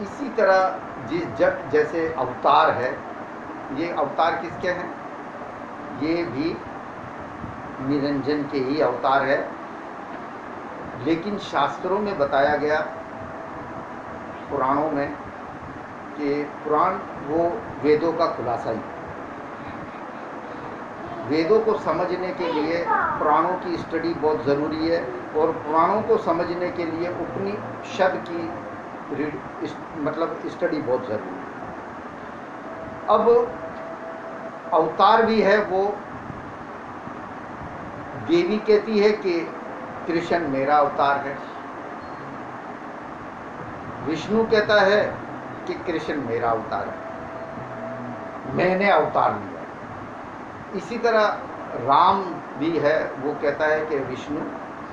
इसी तरह जब जैसे अवतार है, ये अवतार किसके हैं? ये भी निरंजन के ही अवतार है। लेकिन शास्त्रों में बताया गया, पुराणों में, कि पुराण वो वेदों का खुलासा ही। वेदों को समझने के लिए पुराणों की स्टडी बहुत ज़रूरी है, और पुराणों को समझने के लिए उपनिषद की मतलब स्टडी बहुत ज़रूरी है। अब अवतार भी है, वो देवी कहती है कि कृष्ण मेरा अवतार है, विष्णु कहता है कि कृष्ण मेरा अवतार है, मैंने अवतार लिया। इसी तरह राम भी है, वो कहता है कि विष्णु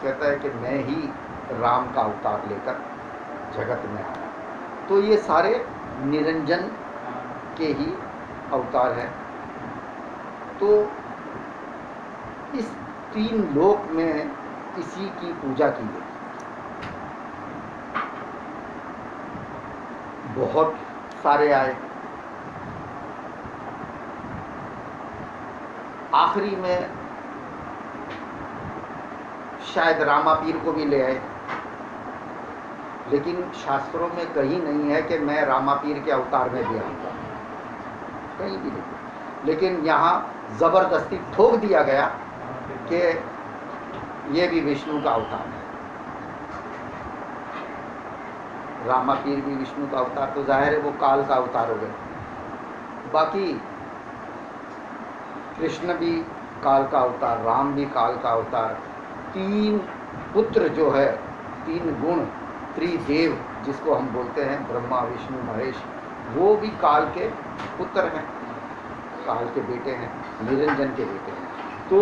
कहता है कि मैं ही राम का अवतार लेकर जगत में आया। तो ये सारे निरंजन के ही अवतार हैं। तो इस 3 लोक में इसी की पूजा की गई। बहुत सारे आए, आखिरी में शायद रामापीर को भी ले आए, लेकिन शास्त्रों में कहीं नहीं है कि मैं रामापीर के अवतार में भी आऊँगा, कहीं भी नहीं। लेकिन यहाँ ज़बरदस्ती ठोक दिया गया कि ये भी विष्णु का अवतार है। रामापीर भी विष्णु का अवतार, तो जाहिर है वो काल का अवतार हो गए। बाकी कृष्ण भी काल का अवतार, राम भी काल का अवतार। 3 पुत्र जो है, 3 गुण, त्रिदेव जिसको हम बोलते हैं, ब्रह्मा विष्णु महेश, वो भी काल के पुत्र हैं, काल के बेटे हैं, निरंजन के बेटे हैं। तो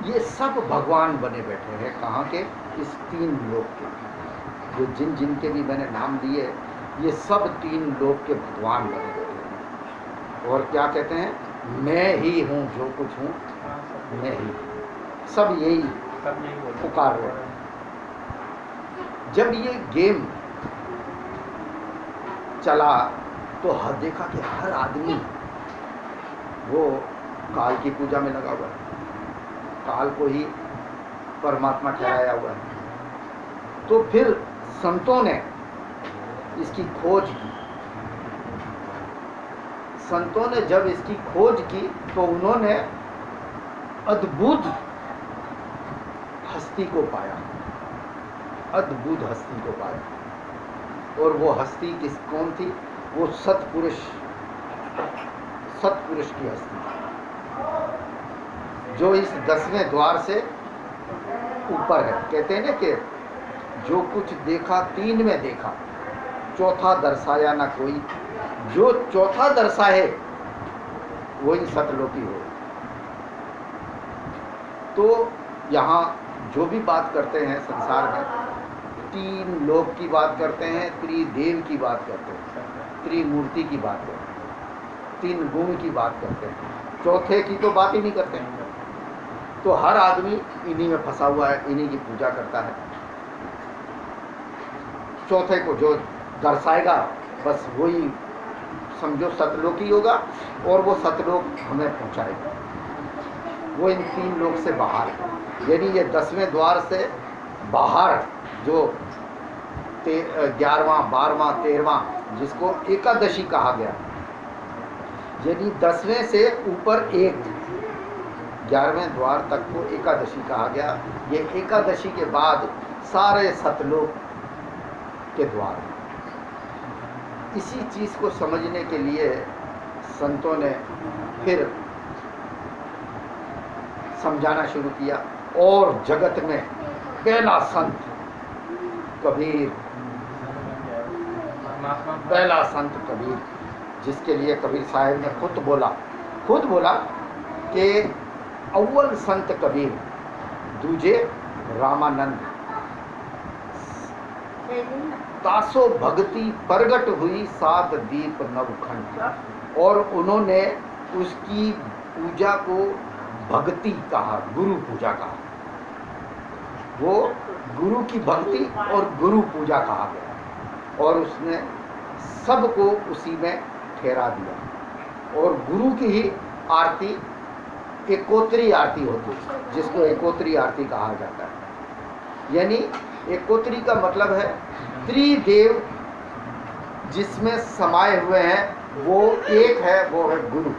ये सब भगवान बने बैठे हैं। कहाँ के? इस 3 लोक के। जो जिनके भी मैंने नाम दिए, ये सब 3 लोक के भगवान बने बैठे हैं। और क्या कहते हैं? मैं ही हूँ, जो कुछ हूँ मैं ही। सब यही पुकार रहे हैं। जब ये गेम चला तो देखा कि हर आदमी वो काल की पूजा में लगा हुआ है, काल को ही परमात्मा ठहराया हुआ है। तो फिर संतों ने इसकी खोज की। संतों ने जब इसकी खोज की तो उन्होंने अद्भुत हस्ती को पाया, अद्भुत हस्ती को पाया। और वो हस्ती कौन थी? वो सत्पुरुष की हस्ती, जो इस 10वें द्वार से ऊपर है। कहते हैं ना कि जो कुछ देखा 3 में देखा, चौथा दर्शाया ना कोई, जो चौथा दर्शाए वही सतलोकी हो। तो यहाँ जो भी बात करते हैं संसार में, 3 लोक की बात करते हैं, त्रिदेव की बात करते हैं, त्रिमूर्ति की बात करते हैं, 3 गुण की बात करते हैं, चौथे की तो बात ही नहीं करते हैं। तो हर आदमी इन्हीं में फंसा हुआ है, इन्हीं की पूजा करता है। चौथे को जो दर्शाएगा बस वही समझो सतलोकी होगा, और वो सतलोक हमें पहुंचाएगा। वो इन 3 लोक से बाहर है। यानी ये 10वें द्वार से बाहर जो 11वां 12वां 13वां, जिसको एकादशी कहा गया, यानी 10वें से ऊपर 1, 11वें द्वार तक को एकादशी कहा गया। ये एकादशी के बाद सारे सतलोक के द्वार। इसी चीज़ को समझने के लिए संतों ने फिर समझाना शुरू किया। और जगत में पहला संत कबीर, पहला संत कबीर, जिसके लिए कबीर साहब ने खुद बोला कि अव्वल संत कबीर, दूजे रामानंद, तासो भक्ति प्रगट हुई 7 दीप नवखंड। और उन्होंने उसकी पूजा को भक्ति कहा, गुरु पूजा कहा। वो गुरु की भक्ति और गुरु पूजा कहा गया। और उसने सबको उसी में ठहरा दिया। और गुरु की ही आरती एकोत्री आरती होती है, जिसको एकोत्री आरती कहा जाता है। यानी एकोत्री का मतलब है त्रिदेव जिसमें समाये हुए हैं वो एक है, वो है गुरु।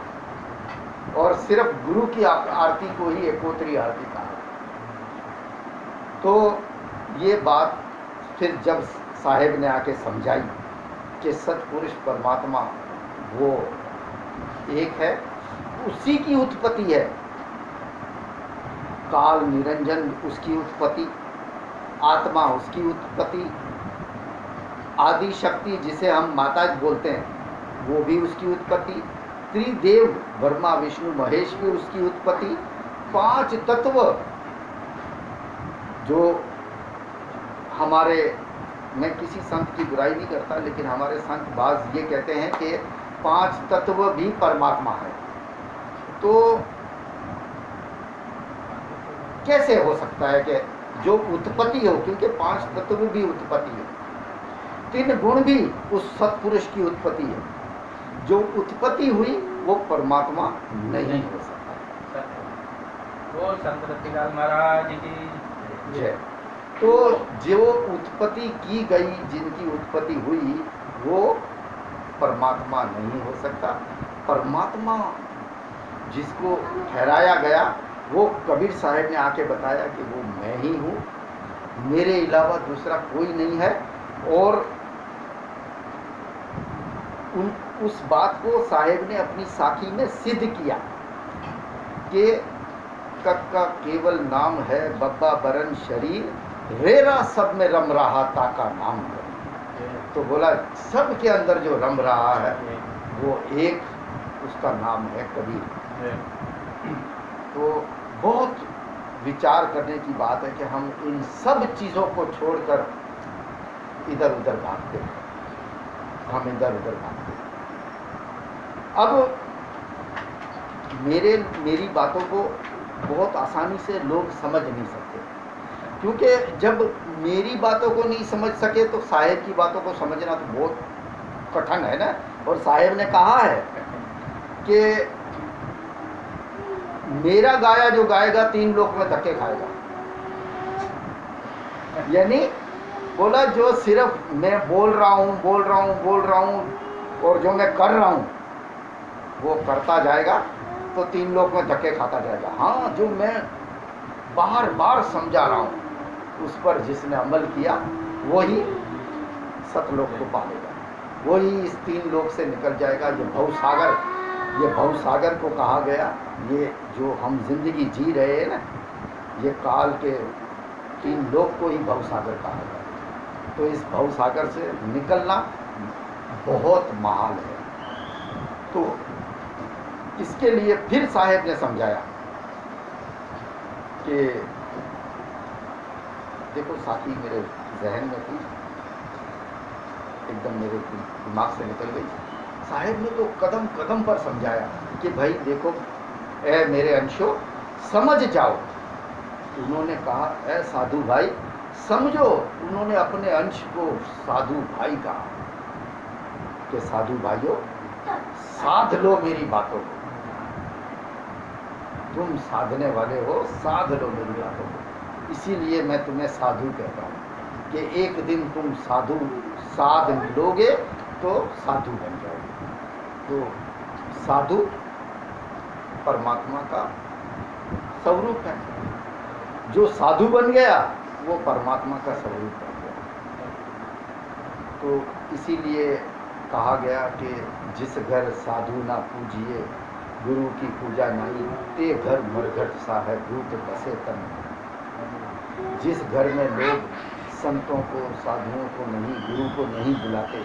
और सिर्फ गुरु की आरती को ही एकोत्री आरती कहा। तो ये बात फिर जब साहेब ने आके समझाई कि सतपुरुष परमात्मा वो एक है, उसी की उत्पत्ति है, काल निरंजन उसकी उत्पत्ति, आत्मा उसकी उत्पत्ति, आदि शक्ति जिसे हम माता बोलते हैं वो भी उसकी उत्पत्ति, त्रिदेव ब्रह्मा विष्णु महेश भी उसकी उत्पत्ति, 5 तत्व जो हमारे, मैं किसी संत की बुराई नहीं करता, लेकिन हमारे संत बाज ये कहते हैं कि 5 तत्व भी परमात्मा है। तो कैसे हो सकता है कि जो उत्पत्ति हो, क्योंकि 5 तत्व भी उत्पत्ति है, 3 गुण भी उस सत्पुरुष की उत्पत्ति है, जो उत्पत्ति हुई वो परमात्मा नहीं हो सकता। वो संत रतिलाल महाराज की जय। तो जो उत्पत्ति की गई, जिनकी उत्पत्ति हुई, वो परमात्मा नहीं हो सकता। परमात्मा जिसको ठहराया गया वो कबीर साहब ने आके बताया कि वो मैं ही हूँ, मेरे अलावा दूसरा कोई नहीं है। और उस बात को साहेब ने अपनी साखी में सिद्ध किया कि कक्का केवल नाम है, बब्बा बरन शरीर, रेरा सब में रम रहा ताका नाम है। तो बोला सब के अंदर जो रम रहा है वो एक, उसका नाम है कबीर। तो बहुत विचार करने की बात है कि हम इन सब चीज़ों को छोड़कर इधर उधर भागते हैं, हम इधर उधर भागते हैं। अब मेरी बातों को बहुत आसानी से लोग समझ नहीं सकते, क्योंकि जब मेरी बातों को नहीं समझ सके तो साहेब की बातों को समझना तो बहुत कठिन है ना। और साहेब ने कहा है कि मेरा गाया जो गाएगा 3 लोक में धक्के खाएगा। यानी बोला जो सिर्फ मैं बोल रहा हूँ और जो मैं कर रहा हूँ वो करता जाएगा तो 3 लोक में धक्के खाता जाएगा। हाँ, जो मैं बार बार समझा रहा हूँ उस पर जिसने अमल किया वही सतलोक को पालेगा, वही इस 3 लोक से निकल जाएगा। ये भवसागर को कहा गया, ये जो हम जिंदगी जी रहे हैं ना, ये काल के 3 लोक को ही भवसागर कहा गया। तो इस भवसागर से निकलना बहुत महाल है। तो इसके लिए फिर साहेब ने समझाया कि देखो, साथी मेरे जहन में थी, एकदम मेरे दिमाग से निकल गई। साहेब ने तो कदम कदम पर समझाया कि भाई देखो ए मेरे अंशों, समझ जाओ। उन्होंने कहा ए साधु भाई समझो। उन्होंने अपने अंश को साधु भाई कहा कि साधु भाइयों साध लो मेरी बातों को, तुम साधने वाले हो, साध लो मेरी बातों को। इसीलिए मैं तुम्हें साधु कहता हूँ कि एक दिन तुम साध लोगे तो साधु बन जाओगे। तो साधु परमात्मा का स्वरूप है, जो साधु बन गया वो परमात्मा का स्वरूप बन गया। तो इसीलिए कहा गया कि जिस घर साधु ना पूजिए, गुरु की पूजा नहीं, ते घर मरघट सा है भूत बसे तन। जिस घर में लोग संतों को, साधुओं को नहीं, गुरु को नहीं बुलाते,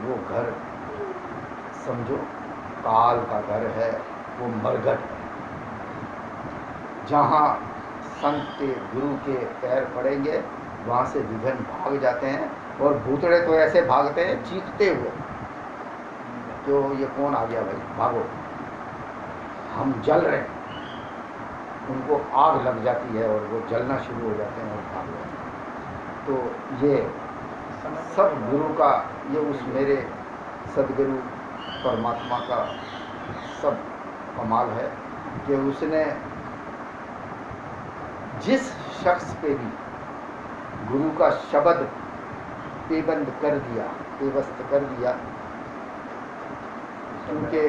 वो घर समझो काल का घर है, वो मरघट है। जहाँ संत के, गुरु के पैर पड़ेंगे वहाँ से विघ्न भाग जाते हैं। और भूतड़े तो ऐसे भागते हैं चीखते हुए, तो ये कौन आ गया भाई, भागो, हम जल रहे हैं। उनको आग लग जाती है और वो जलना शुरू हो जाते हैं और भाग जाते हैं। तो ये सब गुरु का, ये उस मेरे सदगुरु परमात्मा का सब कमाल है कि उसने जिस शख्स पे भी गुरु का शब्द पेबंद कर दिया, पेवस्त कर दिया, क्योंकि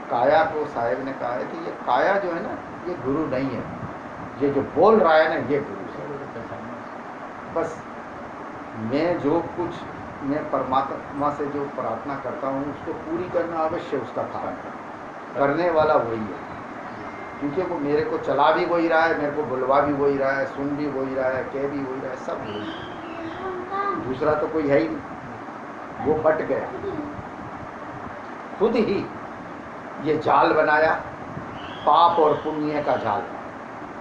काया को साहेब ने कहा है कि ये काया जो है ना, ये गुरु नहीं है, ये जो बोल रहा है ना, ये गुरु है। बस मैं जो कुछ मैं परमात्मा से जो प्रार्थना करता हूँ उसको पूरी करना अवश्य उसका कारण है, करने वाला वही है, क्योंकि वो मेरे को चला भी वही रहा है, मेरे को बुलवा भी वही रहा है, सुन भी वही रहा है, कह भी वही रहा है, सब वही है, दूसरा तो कोई है ही नहीं। वो बट गया, खुद ही ये जाल बनाया, पाप और पुण्य का जाल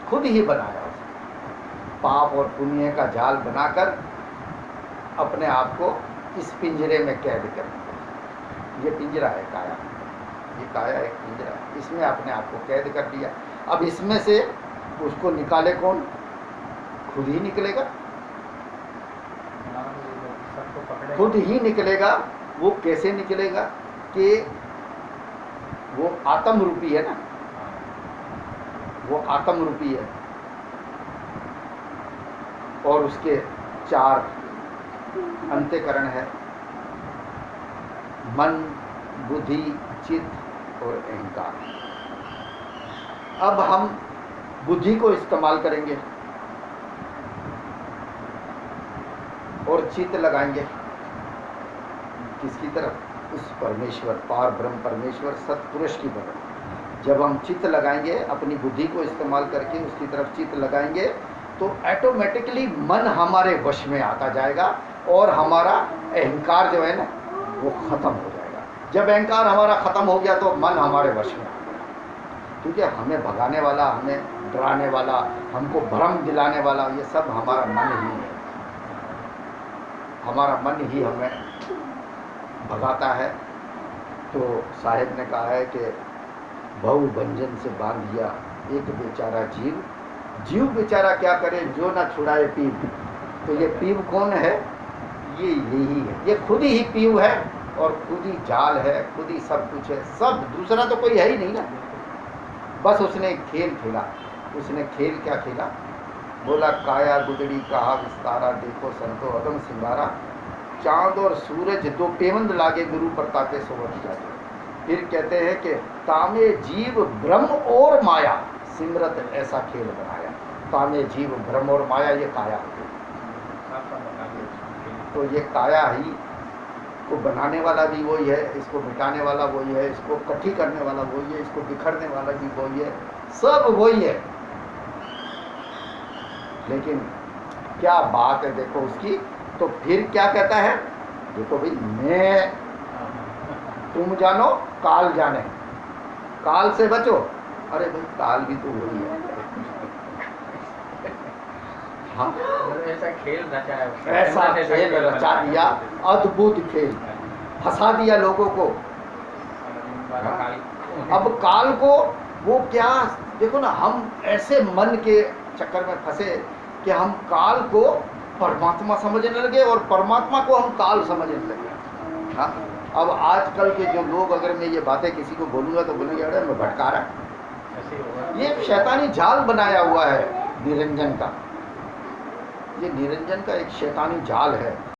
खुद ही बनाया उसने, पाप और पुण्य का जाल बनाकर अपने आप को इस पिंजरे में कैद कर दिया। ये पिंजरा है काया, ये काया एक पिंजरा है, इसमें अपने आप को कैद कर दिया। अब इसमें से उसको निकाले कौन? खुद ही निकलेगा, खुद ही निकलेगा। वो कैसे निकलेगा कि वो आत्म रूपी है ना, वो आत्म रूपी है और उसके 4 अंतःकरण है, मन, बुद्धि, चित्त और अहंकार। अब हम बुद्धि को इस्तेमाल करेंगे और चित्त लगाएंगे किसकी तरफ? उस परमेश्वर, पार ब्रह्म परमेश्वर सत्पुरुष की तरफ। जब हम चित्त लगाएंगे, अपनी बुद्धि को इस्तेमाल करके उसकी तरफ चित्त लगाएंगे, तो ऑटोमेटिकली मन हमारे वश में आता जाएगा और हमारा अहंकार जो है ना, वो खत्म हो जाएगा। जब अहंकार हमारा खत्म हो गया तो मन हमारे वश में आ गया, क्योंकि हमें भगाने वाला, हमें डराने वाला, हमको भ्रम दिलाने वाला, ये सब हमारा मन ही है। हमारा मन ही हमें भगाता है। तो साहिब ने कहा है कि बहु बंधन से बांध दिया एक बेचारा जीव, जीव बेचारा क्या करे जो ना छुड़ाए पीव। तो ये पीव कौन है? ये यही है, ये खुद ही पीव है और खुद ही जाल है, खुद ही सब कुछ है, सब दूसरा तो कोई है ही नहीं ना। बस उसने एक खेल खेला। उसने खेल क्या खेला? बोला काया गुदड़ी कहा विस्तारा, देखो संतो अगम सिंगारा, चांद और सूरज दो पेवंद लागे गुरु प्रतापे सोवत जाते। फिर कहते हैं कि तामे जीव ब्रह्म और माया सिमरत ऐसा खेल बनाया। तामे जीव ब्रह्म और माया, ये काया। तो ये काया ही को बनाने वाला भी वही है, इसको मिटाने वाला वही है, इसको इकट्ठी करने वाला वही है, इसको बिखरने वाला भी वही है, सब वही है। लेकिन क्या बात है देखो उसकी। तो फिर क्या कहता है? देखो भाई, मैं तुम जानो काल जाने, काल से बचो। अरे भाई काल भी तो वही है। हाँ, ऐसा खेल रचा है, ऐसा खेल रचा दिया, अद्भुत खेल, हंसा दिया लोगों को। अब काल को वो क्या, देखो ना, हम ऐसे मन के चक्कर में फंसे कि हम काल को परमात्मा समझने लगे और परमात्मा को हम काल समझने लगे। हाँ, अब आजकल के जो लोग, अगर मैं ये बातें किसी को बोलूँगा तो बोलेंगे अरे मैं भटका रहा। ये शैतानी जाल बनाया हुआ है निरंजन का, ये निरंजन का एक शैतानी जाल है।